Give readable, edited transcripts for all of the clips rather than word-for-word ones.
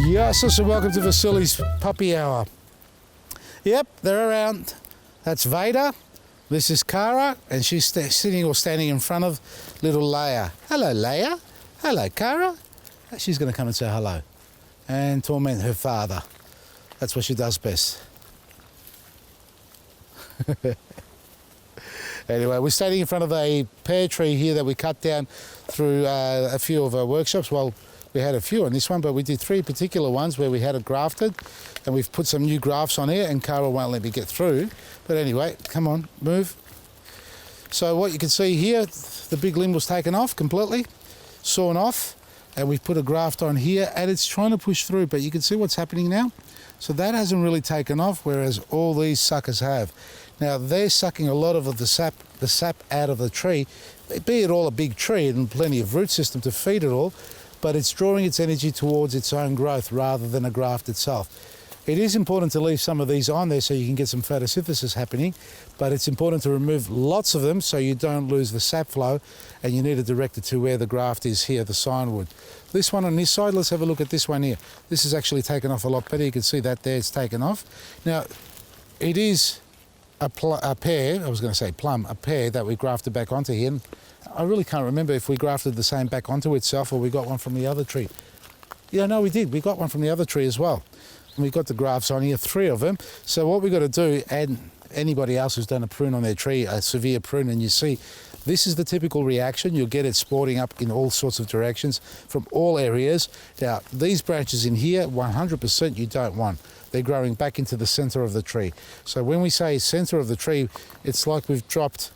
Yes, and welcome to Vasily's Puppy Hour. Yep, they're around. That's Vader. This is Kara, and she's sitting or standing in front of little Leia. Hello, Leia. Hello, Kara. She's going to come and say hello and torment her father. That's what she does best. Anyway, we're standing in front of a pear tree here that we cut down through a few of our workshops. Well, we had a few on this one, but we did 3 particular ones where we had it grafted, and we've put some new grafts on here, and Kara won't let me get through. But anyway, come on, move. So what you can see here, the big limb was taken off completely, sawn off, and we've put a graft on here, and it's trying to push through, but you can see what's happening now. So that hasn't really taken off, whereas all these suckers have. Now they're sucking a lot of the sap out of the tree, be it all a big tree and plenty of root system to feed it all, but it's drawing its energy towards its own growth rather than a graft itself. It is important to leave some of these on there so you can get some photosynthesis happening, but it's important to remove lots of them so you don't lose the sap flow, and you need to direct it to where the graft is here, the signwood. This one on this side, let's have a look at this one here. This is actually taken off a lot better. You can see that there, it's taken off. Now, it is a pear, I was going to say plum, a pear that we grafted back onto here. I really can't remember if we grafted the same back onto itself or we got one from the other tree. Yeah, no, we did. We got one from the other tree as well. And we got the grafts on here, 3 of them. So what we've got to do, and anybody else who's done a prune on their tree, a severe prune, and you see, this is the typical reaction. You'll get it sporting up in all sorts of directions from all areas. Now, these branches in here, 100% you don't want. They're growing back into the center of the tree. So when we say center of the tree, it's like we've dropped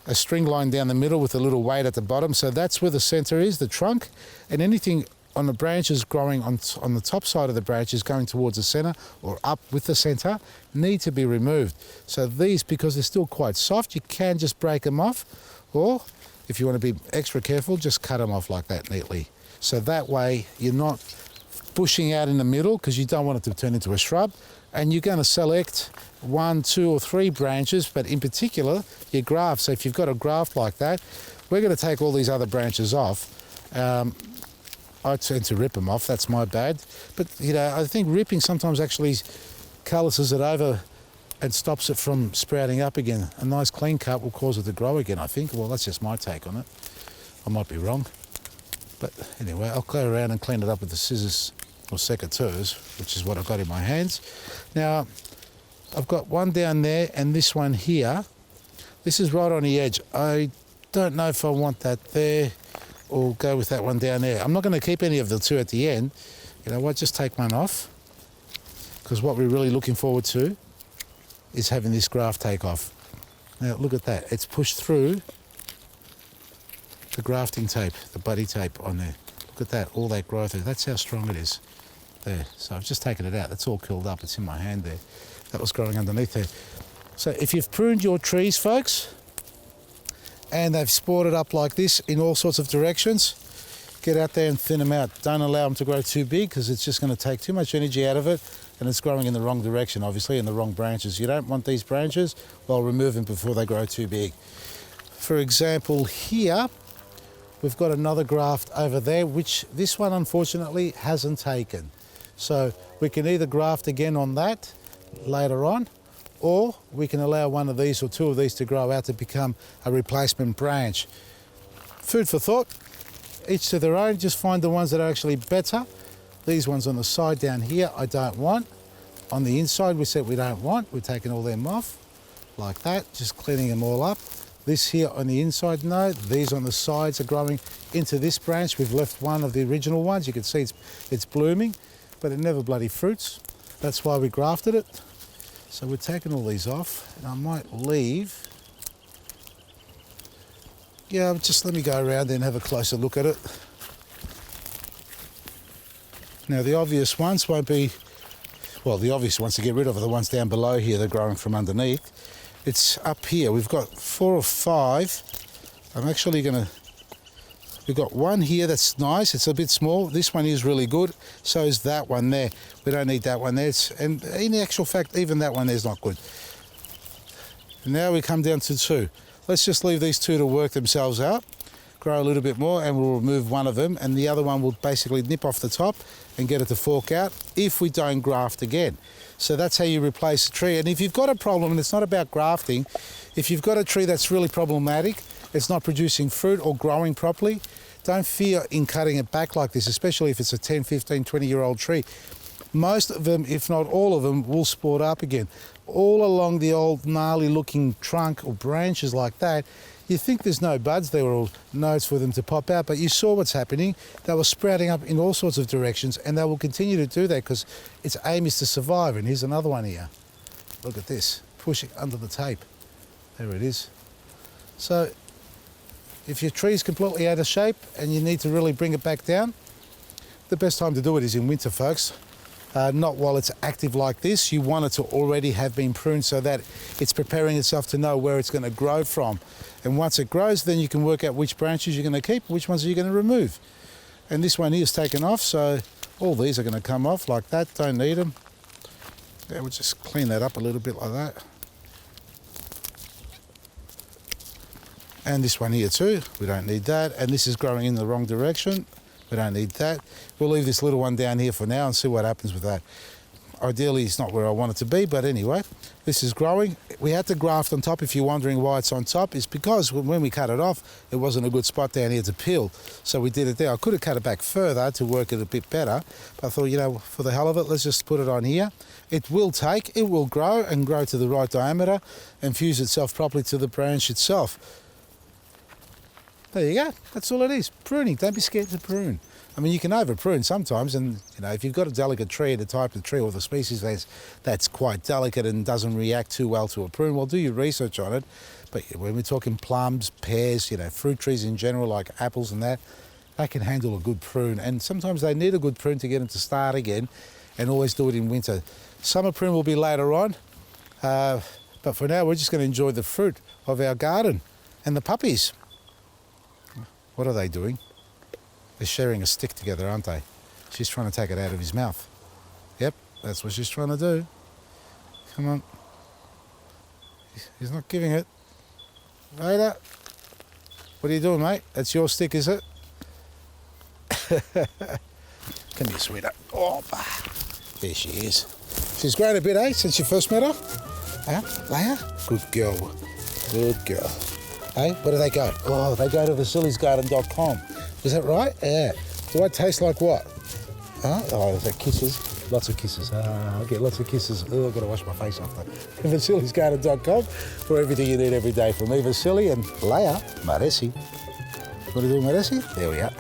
a string line down the middle with a little weight at the bottom. So that's where the center is, the trunk, and anything on the branches growing on the top side of the branches going towards the center or up with the center need to be removed. So these, because they're still quite soft, you can just break them off, or if you want to be extra careful, just cut them off like that neatly. So that way you're not bushing out in the middle because you don't want it to turn into a shrub, and you're going to select 1, 2 or 3 branches, but in particular your graft. So if you've got a graft like that, we're going to take all these other branches off. I tend to rip them off, that's my bad. But you know, I think ripping sometimes actually calluses it over and stops it from sprouting up again. A nice clean cut will cause it to grow again, I think. Well, that's just my take on it. I might be wrong. But anyway, I'll go around and clean it up with the scissors or secateurs, which is what I've got in my hands. Now, I've got one down there and this one here. This is right on the edge. I don't know if I want that there or go with that one down there. I'm not going to keep any of the 2 at the end. You know what, just take one off, because what we're really looking forward to is having this graft take off. Now look at that, it's pushed through the grafting tape, the buddy tape on there. Look at that, all that growth there. That's how strong it is there. So I've just taken it out, that's all curled up, it's in my hand there. That was growing underneath there. So if you've pruned your trees, folks, and they've sported up like this in all sorts of directions, get out there and thin them out. Don't allow them to grow too big, because it's just going to take too much energy out of it, and it's growing in the wrong direction, obviously, in the wrong branches. You don't want these branches, well, remove them before they grow too big. For example, here, we've got another graft over there, which this one, unfortunately, hasn't taken. So we can either graft again on that later on, or we can allow one of these or 2 of these to grow out to become a replacement branch. Food for thought, each to their own. Just find the ones that are actually better. These ones on the side down here, I don't want. On the inside, we said we don't want. We're taking all them off, like that, just cleaning them all up. This here on the inside, no. These on the sides are growing into this branch. We've left one of the original ones. You can see it's blooming, but it never bloody fruits. That's why we grafted it. So we're taking all these off, and I might leave. Yeah, just let me go around there and have a closer look at it. Now the obvious ones won't be, well, the obvious ones to get rid of are the ones down below here. They're growing from underneath. It's up here. We've got 4 or 5. I'm actually going to, we've got one here that's nice. It's a bit small. This one is really good. So is that one there. We don't need that one there. And in actual fact, even that one there is not good. And now we come down to 2. Let's just leave these 2 to work themselves out. grow a little bit more, and we'll remove one of them, and the other one will basically nip off the top and get it to fork out if we don't graft again. So that's how you replace a tree. And if you've got a problem, and it's not about grafting, if you've got a tree that's really problematic, it's not producing fruit or growing properly, don't fear in cutting it back like this, especially if it's a 10, 15, 20-year-old tree. Most of them, if not all of them, will sport up again. All along the old gnarly looking trunk or branches like that, you think there's no buds there or nodes for them to pop out, but you saw what's happening. They were sprouting up in all sorts of directions, and they will continue to do that because its aim is to survive. And here's another one here. Look at this, pushing under the tape. There it is. So if your tree is completely out of shape and you need to really bring it back down, the best time to do it is in winter, folks. Not while it's active like this. You want it to already have been pruned so that it's preparing itself to know where it's going to grow from. And once it grows, then you can work out which branches you're going to keep, which ones are you going to remove. And this one here is taken off, so all these are going to come off like that. Don't need them. Yeah, we'll just clean that up a little bit like that. And this one here too, we don't need that. And this is growing in the wrong direction. We don't need that. We'll leave this little one down here for now and see what happens with that. Ideally, it's not where I want it to be, but anyway, this is growing. We had to graft on top. If you're wondering why it's on top, it's because when we cut it off, it wasn't a good spot down here to peel. So we did it there. I could have cut it back further to work it a bit better, but I thought, you know, for the hell of it, let's just put it on here. It will take, it will grow and grow to the right diameter and fuse itself properly to the branch itself. There you go. That's all it is. Pruning. Don't be scared to prune. I mean, you can over prune sometimes, and you know, if you've got a delicate tree, the type of tree or the species that's quite delicate and doesn't react too well to a prune, well, do your research on it. But when we're talking plums, pears, you know, fruit trees in general, like apples and that, they can handle a good prune. And sometimes they need a good prune to get them to start again, and always do it in winter. Summer prune will be later on, but for now, we're just going to enjoy the fruit of our garden and the puppies. What are they doing? They're sharing a stick together, aren't they? She's trying to take it out of his mouth. Yep, that's what she's trying to do. Come on. He's not giving it. Vader, what are you doing, mate? That's your stick, is it? Come here, sweetheart. Oh, there she is. She's grown a bit, eh, since you first met her? Huh? Leia? Good girl. Good girl. Hey, where do they go? Oh, they go to Vasili'sGarden.com. Is that right? Yeah. Do I taste like what? Huh? Oh, is that kisses? Lots of kisses. I'll get lots of kisses. Oh, I've got to wash my face after. Vasili'sGarden.com for everything you need every day from me, Vasili, and Leia Maresi. What are you doing, Maresi? There we are.